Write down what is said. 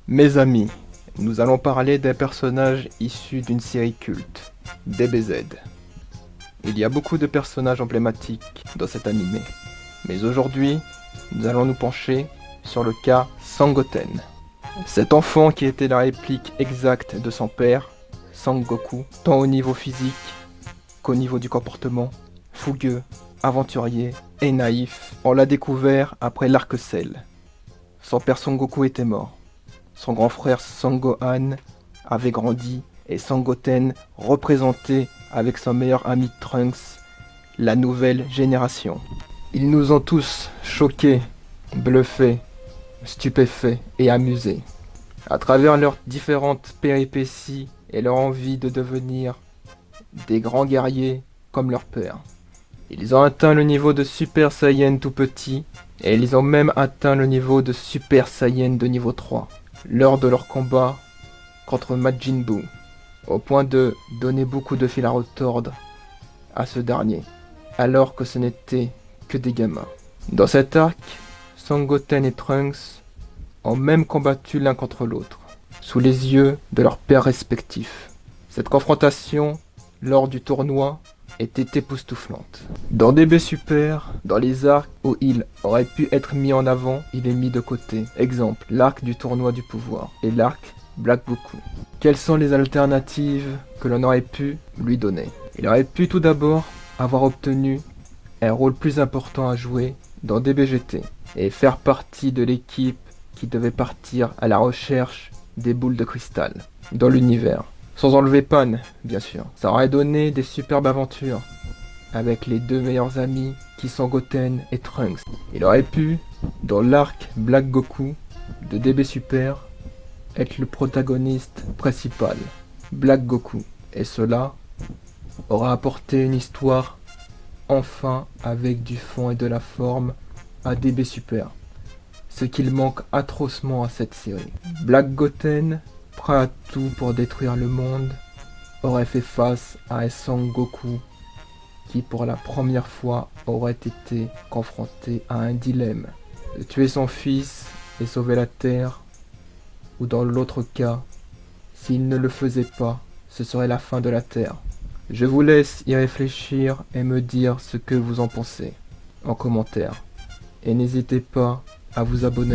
Mes amis, nous allons parler des personnages issus d'une série culte, DBZ. Il y a beaucoup de personnages emblématiques dans cet animé, mais aujourd'hui, nous allons nous pencher sur le cas Sangoten. Cet enfant qui était la réplique exacte de son père, Sangoku, tant au niveau physique qu'au niveau du comportement, fougueux, aventurier et naïf, on l'a découvert après l'arc Cell. Son père Sangoku était mort. Son grand frère Sangohan avait grandi et Sangoten représentait avec son meilleur ami Trunks la nouvelle génération. Ils nous ont tous choqués, bluffés, stupéfaits et amusés. À travers leurs différentes péripéties et leur envie de devenir des grands guerriers comme leur père. Ils ont atteint le niveau de Super Saiyan tout petit et ils ont même atteint le niveau de Super Saiyan de niveau 3 lors de leur combat contre Majin Buu, au point de donner beaucoup de fil à retordre à ce dernier, alors que ce n'était que des gamins. Dans cet arc, Sangoten et Trunks ont même combattu l'un contre l'autre, sous les yeux de leurs pères respectifs. Cette confrontation, lors du tournoi, était époustouflante. Dans DB Super, dans les arcs où il aurait pu être mis en avant, il est mis de côté. Exemple, l'arc du tournoi du pouvoir et l'arc Black Goku. Quelles sont les alternatives que l'on aurait pu lui donner? Il aurait pu tout d'abord avoir obtenu un rôle plus important à jouer dans DBGT et faire partie de l'équipe qui devait partir à la recherche des boules de cristal dans l'univers. Sans enlever Pan, bien sûr. Ça aurait donné des superbes aventures avec les deux meilleurs amis qui sont Goten et Trunks. Il aurait pu, dans l'arc Black Goku de DB Super, être le protagoniste principal, Black Goku. Et cela aura apporté une histoire enfin avec du fond et de la forme à DB Super. Ce qu'il manque atrocement à cette série. Black Goten, prêt à tout pour détruire le monde, aurait fait face à un Sangoku qui pour la première fois aurait été confronté à un dilemme. De tuer son fils et sauver la Terre, ou dans l'autre cas, s'il ne le faisait pas, ce serait la fin de la Terre. Je vous laisse y réfléchir et me dire ce que vous en pensez en commentaire. Et n'hésitez pas à vous abonner.